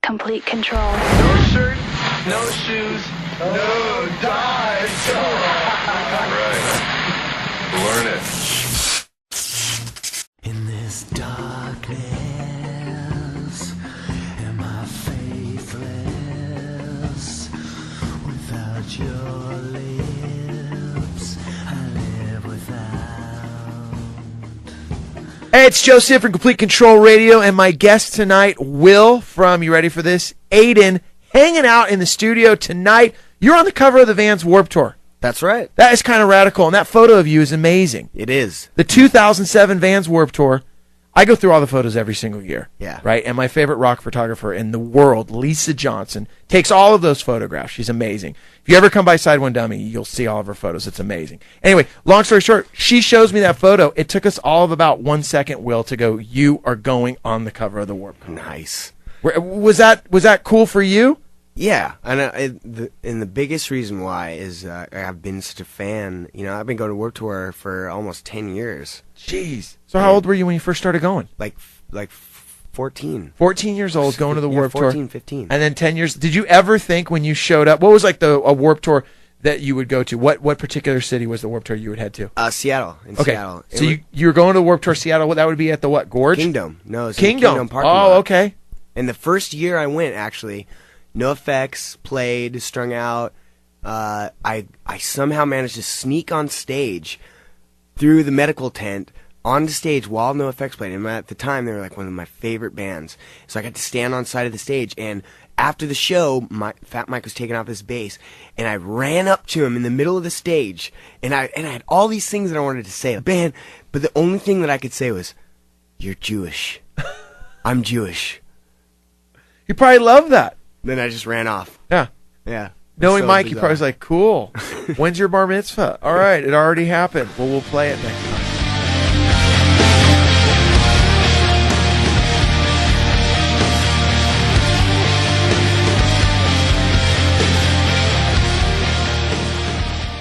complete control. No shirt, no shoes, no dive. Right. Learn it. In this darkness, am I faithless? Without your lips, I live without. Hey, it's Joe Sib from Complete Control Radio, and my guest tonight, Will from, you ready for this? Aiden, hanging out in the studio tonight. You're on the cover of the Vans Warped Tour. That's right. That is kind of radical, and that photo of you is amazing. It is. The 2007 Vans Warped Tour, I go through all the photos every single year. Yeah. Right? And my favorite rock photographer in the world, Lisa Johnson, takes all of those photographs. She's amazing. If you ever come by Side One Dummy, you'll see all of her photos. It's amazing. Anyway, long story short, she shows me that photo. It took us all of about 1 second, Will, to go, you are going on the cover of the Warped Tour. Nice. Was that cool for you? Yeah, and the biggest reason why is I've been such a fan. You know, I've been going to Warped Tour for almost 10 years. Jeez. So how old were you when you first started going? Like 14. 14 years old, going to the Warped Tour. 14, 15. And then 10 years. Did you ever think when you showed up, what was like a Warped Tour that you would go to? What particular city was the Warped Tour you would head to? Seattle. Seattle. So you were going to the Warped Tour Seattle. That would be at the what, Gorge? Kingdom. No, it's Kingdom. parking lot. Okay. And the first year I went, actually, NoFX played, Strung Out. I somehow managed to sneak on stage through the medical tent onto stage while NoFX played. And at the time, they were like one of my favorite bands. So I got to stand on the side of the stage. And after the show, Fat Mike was taking off his bass, and I ran up to him in the middle of the stage. And I had all these things that I wanted to say, band, but the only thing that I could say was, "You're Jewish. I'm Jewish." You probably love that. Then I just ran off. Yeah. Yeah. Knowing So Mike, bizarre. he probably was like, cool. When's your bar mitzvah? All right, it already happened. Well, we'll play it next time.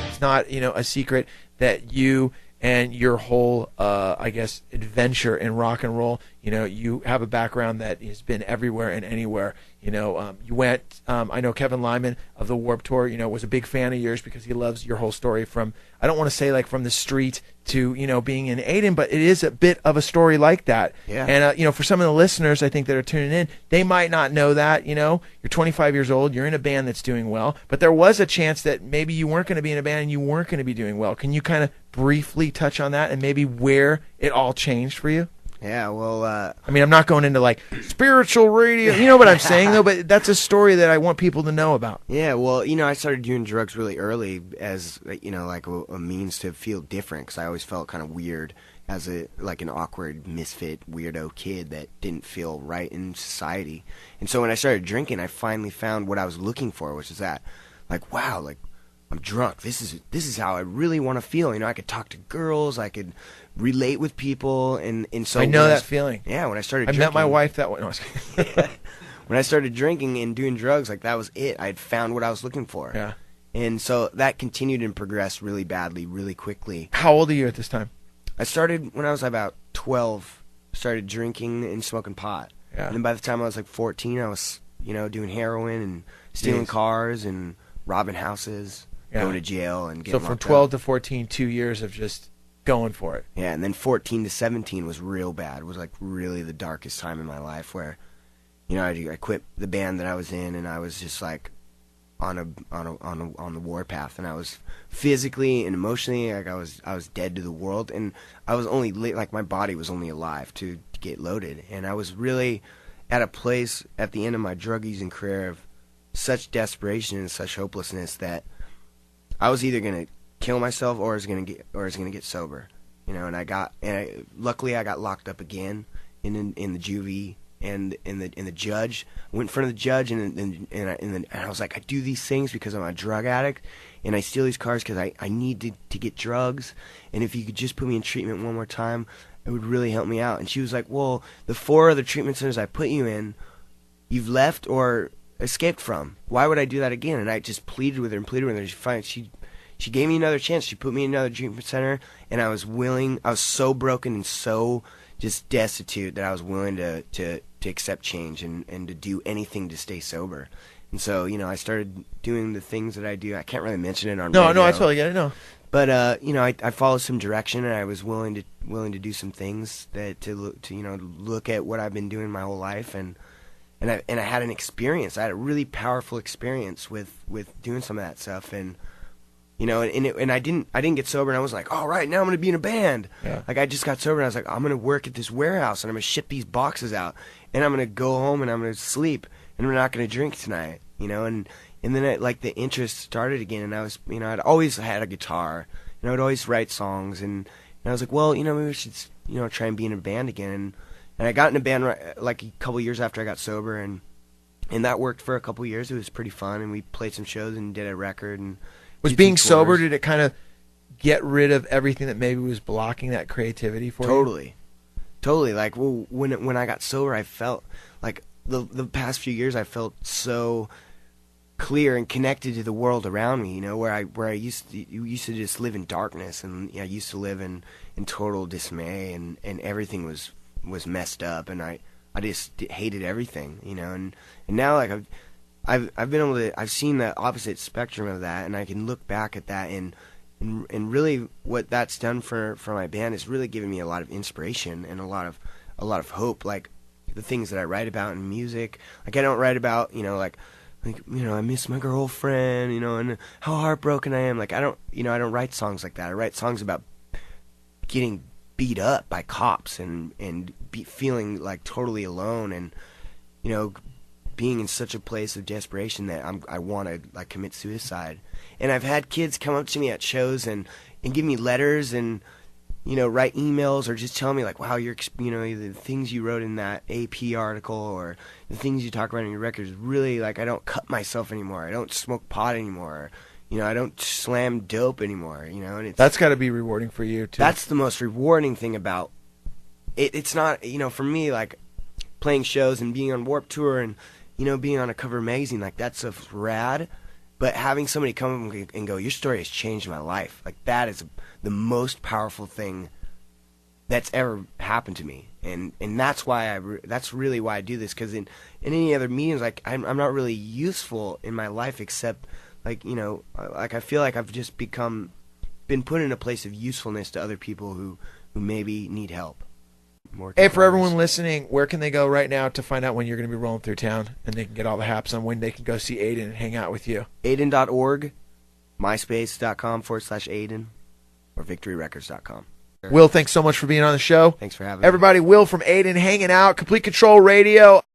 It's not, a secret that you and your whole, adventure in rock and roll, you have a background that has been everywhere and anywhere. You went, I know Kevin Lyman of the Warped Tour, was a big fan of yours because he loves your whole story from, I don't want to say like from the street to, being in Aiden, but it is a bit of a story like that. Yeah. And, for some of the listeners, I think that are tuning in, they might not know that, you're 25 years old, you're in a band that's doing well, but there was a chance that maybe you weren't going to be in a band and you weren't going to be doing well. Can you kind of briefly touch on that and maybe where it all changed for you? Yeah, well... I'm not going into, like, spiritual radio. You know what I'm saying, though? But that's a story that I want people to know about. Yeah, well, I started doing drugs really early as, like a means to feel different, because I always felt kind of weird as an awkward, misfit, weirdo kid that didn't feel right in society. And so when I started drinking, I finally found what I was looking for, which is that, like, wow, like, I'm drunk. This is how I really want to feel. I could talk to girls. I could relate with people, and so I know that feeling. Yeah, when I started, I drinking, met my wife that way. No, when I started drinking and doing drugs, like that was it. I had found what I was looking for. Yeah. And so that continued and progressed really badly, really quickly. How old are you at this time? I started when I was about 12. Started drinking and smoking pot. Yeah. And then by the time I was like 14, I was doing heroin and stealing cars and robbing houses. Yeah. Going to jail and getting So from locked 12 up. to 14, 2 years of just going for it. Yeah, and then 14 to 17 was real bad. It was like really the darkest time in my life where, I quit the band that I was in, and I was just like on the warpath, and I was physically and emotionally like I was dead to the world, and I was only like my body was only alive to get loaded, and I was really at a place at the end of my drug using career of such desperation and such hopelessness that I was either gonna kill myself or I was gonna get sober, and luckily I got locked up again in the juvie, and the judge I went in front of the judge, and I was like, I do these things because I'm a drug addict, and I steal these cars because I need to get drugs, and if you could just put me in treatment one more time, it would really help me out. And she was like, well, the 4 other treatment centers I put you in, you've left or escaped from. Why would I do that again? And I just pleaded with her. She gave me another chance. She put me in another treatment center, and I was so broken and so just destitute that I was willing to accept change and to do anything to stay sober. And so, you know, I started doing the things that I do. I can't really mention it on radio. No, I totally get it. No. But you know, I followed some direction, and I was willing to do some things that to you know, look at what I've been doing my whole life, and I had an experience. I had a really powerful experience with doing some of that stuff, and you know, and I didn't get sober, and I was like, all right, now I'm gonna be in a band. Yeah. Like I just got sober, and I was like, I'm gonna work at this warehouse, and I'm gonna ship these boxes out, and I'm gonna go home, and I'm gonna sleep, and I'm not gonna drink tonight, you know, and then like the interest started again, and I was, you know, I'd always had a guitar, and I would always write songs, and I was like, well, you know, maybe we should, you know, try and be in a band again, and I got in a band like a couple years after I got sober, and that worked for a couple years. It was pretty fun, and we played some shows and did a record. And was did being some sober, tours. did it kind of get rid of everything that maybe was blocking that creativity for you? Totally. Like, well, when I got sober, I felt like the past few years, I felt so clear and connected to the world around me, you know, where I used to just live in darkness, and I used to live in total dismay, and everything was messed up, and I just hated everything, you know, and now like I've been able to, I've seen the opposite spectrum of that, and I can look back at that, and really what that's done for my band is really given me a lot of inspiration and a lot of hope. Like the things that I write about in music, like I don't write about, you know, like, you know, I miss my girlfriend, you know, and how heartbroken I am. Like I don't write songs like that. I write songs about getting beat up by cops and feeling like totally alone, and you know, being in such a place of desperation that I want to like commit suicide. And I've had kids come up to me at shows and give me letters, and you know, write emails, or just tell me like, wow, you know, the things you wrote in that AP article, or the things you talk about in your records, really, like, I don't cut myself anymore, I don't smoke pot anymore, you know, I don't slam dope anymore, you know, and That's got to be rewarding for you too. that's the most rewarding thing about it. It's not, you know, for me, like playing shows and being on Warped Tour and, you know, being on a cover magazine, like that's rad. But having somebody come and go, your story has changed my life, like that is the most powerful thing that's ever happened to me, and that's why that's really why I do this. Because in any other mediums, like I'm not really useful in my life, except like, you know, like I feel like I've just been put in a place of usefulness to other people who maybe need help. Hey, for everyone listening, where can they go right now to find out when you're going to be rolling through town, and they can get all the haps on when they can go see Aiden and hang out with you? Aiden.org, myspace.com/Aiden, or victoryrecords.com. Will, thanks so much for being on the show. Thanks for having me. Everybody, Will from Aiden hanging out, Complete Control Radio.